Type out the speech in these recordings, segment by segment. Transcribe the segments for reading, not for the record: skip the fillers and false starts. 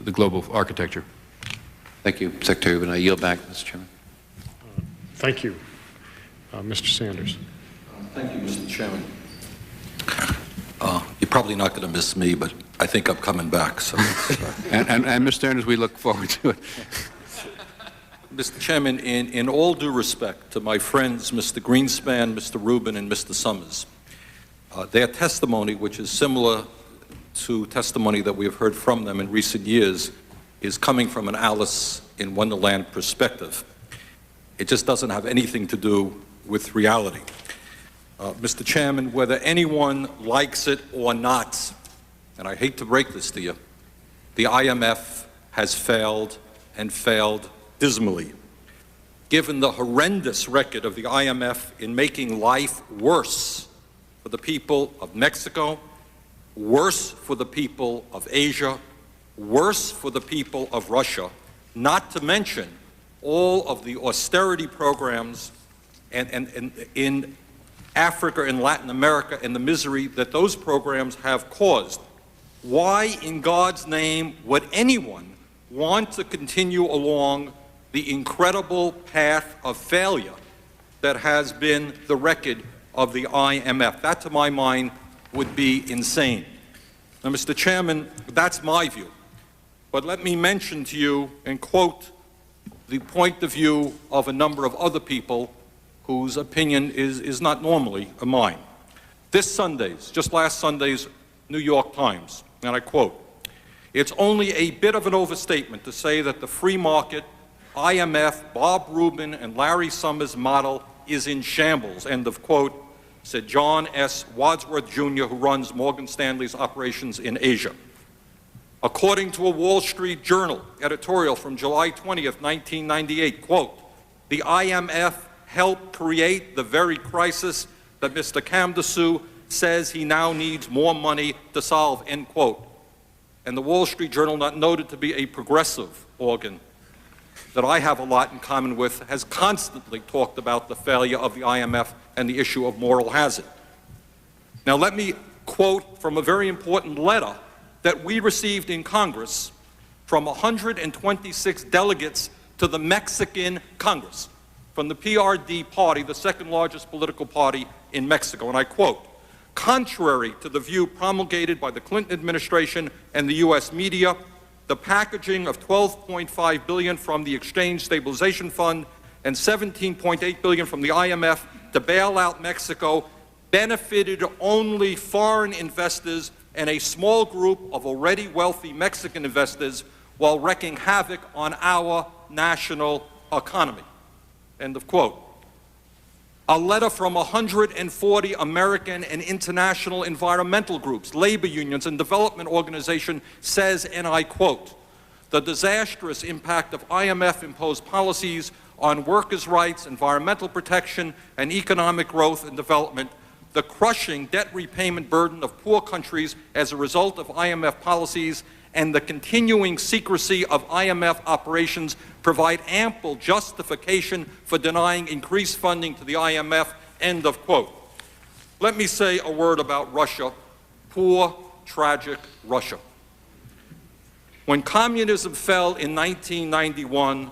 the global architecture. Thank you, Secretary Rubin. I yield back, Mr. Chairman. Thank you. Mr. Sanders. Thank you, Mr. Chairman. You're probably not going to miss me, but I think I'm coming back. So. and Mr. Sanders, we look forward to it. Mr. Chairman, in all due respect to my friends, Mr. Grinspan, Mr. Rubin, and Mr. Summers, their testimony, which is similar to testimony that we have heard from them in recent years, is coming from an Alice in Wonderland perspective. It just doesn't have anything to do with reality. Mr. Chairman, whether anyone likes it or not, and I hate to break this to you, the IMF has failed and failed dismally. Given the horrendous record of the IMF in making life worse for the people of Mexico, worse for the people of Asia, worse for the people of Russia, not to mention all of the austerity programs and in Africa and Latin America and the misery that those programs have caused. Why in God's name would anyone want to continue along the incredible path of failure that has been the record of the IMF? That, to my mind, would be insane. Now, Mr. Chairman, that's my view. But let me mention to you and quote the point of view of a number of other people whose opinion is not normally mine. This Sunday's, just last Sunday's New York Times, and I quote, "It's only a bit of an overstatement to say that the free market, IMF, Bob Rubin, and Larry Summers model is in shambles," end of quote, said John S. Wadsworth Jr., who runs Morgan Stanley's operations in Asia. According to a Wall Street Journal editorial from July 20th, 1998, quote, "The IMF helped create the very crisis that Mr. Kamdasu says he now needs more money to solve," end quote. And the Wall Street Journal, not noted to be a progressive organ that I have a lot in common with, has constantly talked about the failure of the IMF and the issue of moral hazard. Now let me quote from a very important letter that we received in Congress from 126 delegates to the Mexican Congress, from the PRD party, the second largest political party in Mexico. And I quote, "Contrary to the view promulgated by the Clinton administration and the U.S. media, the packaging of $12.5 billion from the Exchange Stabilization Fund and $17.8 billion from the IMF to bail out Mexico benefited only foreign investors and a small group of already wealthy Mexican investors while wreaking havoc on our national economy," end of quote. A letter from 140 American and international environmental groups, labor unions, and development organizations says, and I quote, "The disastrous impact of IMF-imposed policies on workers' rights, environmental protection, and economic growth and development, the crushing debt repayment burden of poor countries as a result of IMF policies, and the continuing secrecy of IMF operations provide ample justification for denying increased funding to the IMF," end of quote. Let me say a word about Russia. Poor, tragic Russia. When communism fell in 1991,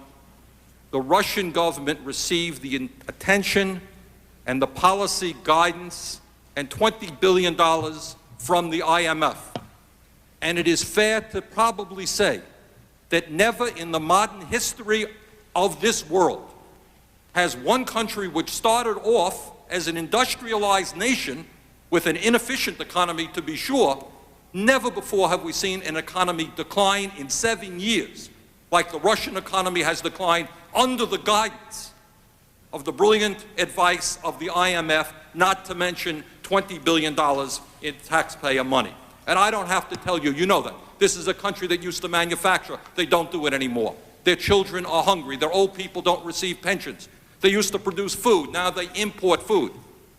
the Russian government received the attention and the policy guidance and $20 billion from the IMF. And it is fair to probably say that never in the modern history of this world has one country which started off as an industrialized nation with an inefficient economy, to be sure, never before have we seen an economy decline in 7 years like the Russian economy has declined under the guidance of the brilliant advice of the IMF, not to mention $20 billion in taxpayer money. And I don't have to tell you, you know that. This is a country that used to manufacture. They don't do it anymore. Their children are hungry. Their old people don't receive pensions. They used to produce food. Now they import food.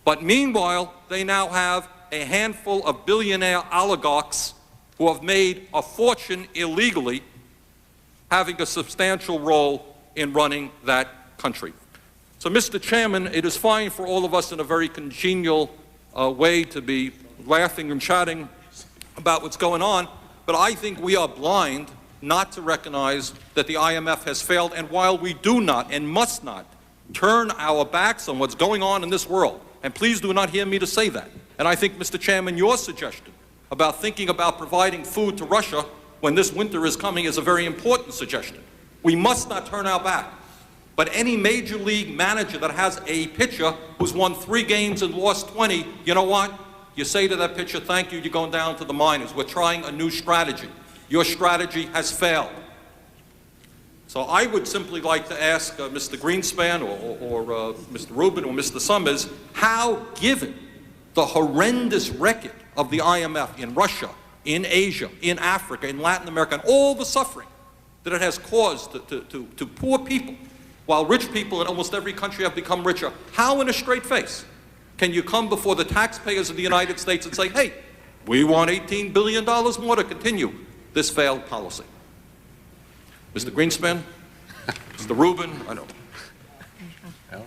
But meanwhile, they now have a handful of billionaire oligarchs who have made a fortune illegally, having a substantial role in running that country. So, Mr. Chairman, it is fine for all of us in a very congenial way to be laughing and chatting about what's going on, but I think we are blind not to recognize that the IMF has failed. And while we do not and must not turn our backs on what's going on in this world, and please do not hear me to say that, and I think, Mr. Chairman, your suggestion about thinking about providing food to Russia when this winter is coming is a very important suggestion. We must not turn our back. But any major league manager that has a pitcher who's won 3 games and lost 20, you know what? You say to that pitcher, thank you, you're going down to the minors. We're trying a new strategy. Your strategy has failed. So I would simply like to ask Mr. Grinspan or Mr. Rubin or Mr. Summers, how, given the horrendous record of the IMF in Russia, in Asia, in Africa, in Latin America, and all the suffering that it has caused to poor people, while rich people in almost every country have become richer, how in a straight face can you come before the taxpayers of the United States and say, hey, we want $18 billion more to continue this failed policy? Mr. Grinspan, Mr. Rubin, I don't know.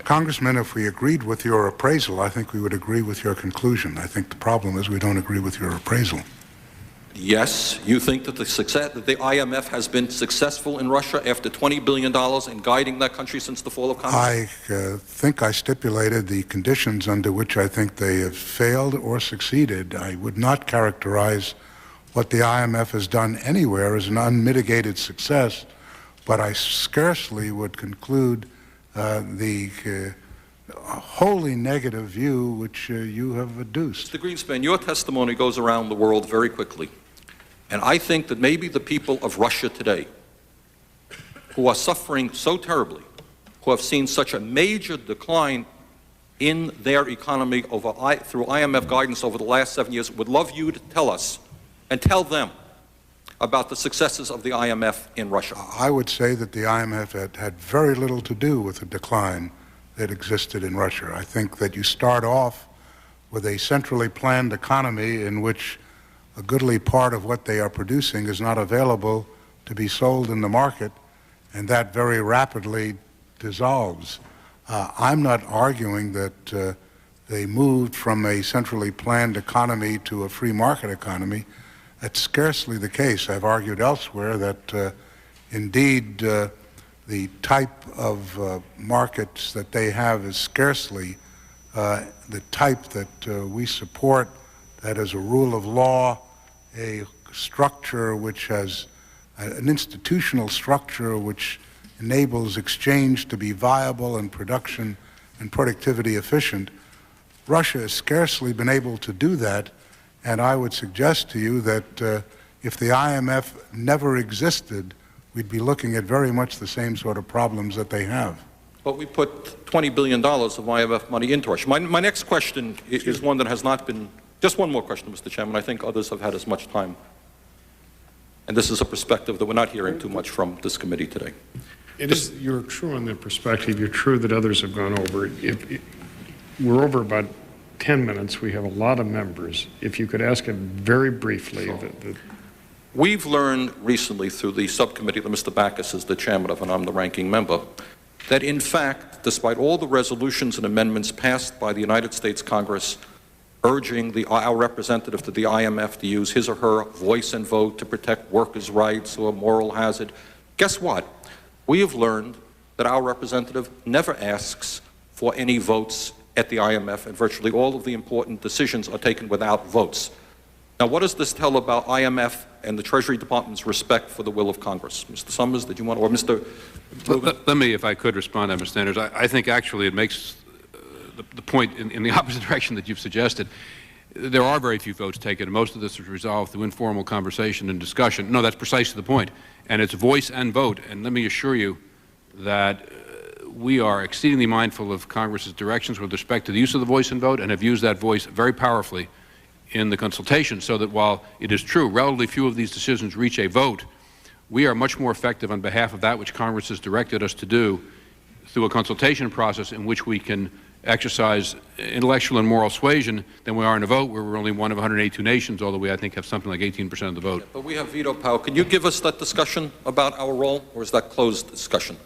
Congressman, if we agreed with your appraisal, I think we would agree with your conclusion. I think the problem is we don't agree with your appraisal. Yes, you think that the IMF has been successful in Russia after $20 billion in guiding that country since the fall of communism? I think I stipulated the conditions under which I think they have failed or succeeded. I would not characterize what the IMF has done anywhere as an unmitigated success, but I scarcely would conclude the wholly negative view which you have adduced. Mr. Grinspan, your testimony goes around the world very quickly. And I think that maybe the people of Russia today, who are suffering so terribly, who have seen such a major decline in their economy through IMF guidance over the last 7 years, would love you to tell us and tell them about the successes of the IMF in Russia. I would say that the IMF had very little to do with the decline that existed in Russia. I think that you start off with a centrally planned economy in which a goodly part of what they are producing is not available to be sold in the market, and that very rapidly dissolves. I'm not arguing that they moved from a centrally planned economy to a free market economy. That's scarcely the case. I've argued elsewhere that indeed the type of markets that they have is scarcely the type that we support, that is a rule of law, a structure which has an institutional structure which enables exchange to be viable and production and productivity efficient. Russia has scarcely been able to do that, and I would suggest to you that if the IMF never existed, we'd be looking at very much the same sort of problems that they have. But we put $20 billion of IMF money into Russia. My next question is one that has not been, just one more question, Mr. Chairman. I think others have had as much time. And this is a perspective that we're not hearing too much from this committee today. You're true on the perspective. You're true that others have gone over. We're over about 10 minutes. We have a lot of members. If you could ask him very briefly. We've learned recently through the subcommittee that Mr. Backus is the chairman of and I'm the ranking member, that in fact, despite all the resolutions and amendments passed by the United States Congress urging our representative to the IMF to use his or her voice and vote to protect workers' rights or a moral hazard, guess what? We have learned that our representative never asks for any votes at the IMF, and virtually all of the important decisions are taken without votes. Now, what does this tell about IMF and the Treasury Department's respect for the will of Congress? Mr. Summers, did you want to, or Mr. Let me, if I could, respond to Mr. Sanders. I think actually it makes the point in the opposite direction that you've suggested. There are very few votes taken, and most of this is resolved through informal conversation and discussion. No, that's precisely the point. And it's voice and vote. And let me assure you that we are exceedingly mindful of Congress's directions with respect to the use of the voice and vote, and have used that voice very powerfully in the consultation, so that while it is true relatively few of these decisions reach a vote, we are much more effective on behalf of that which Congress has directed us to do through a consultation process in which we can exercise intellectual and moral suasion than we are in a vote where we're only one of 182 nations, although we, I think, have something like 18% of the vote. But we have veto power. Can you give us that discussion about our role, or is that closed discussion?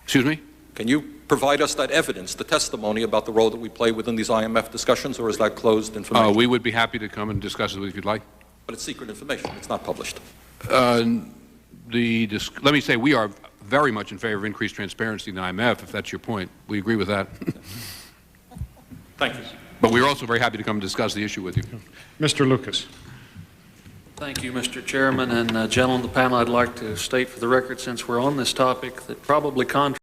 Excuse me? Can you provide us that evidence, the testimony about the role that we play within these IMF discussions, or is that closed information? We would be happy to come and discuss it if you'd like. But it's secret information. It's not published. Let me say we are very much in favor of increased transparency in the IMF, if that's your point. We agree with that. Thank you. But we're also very happy to come and discuss the issue with you. Mr. Lucas. Thank you, Mr. Chairman, and gentlemen of the panel, I'd like to state for the record, since we're on this topic, that probably contrary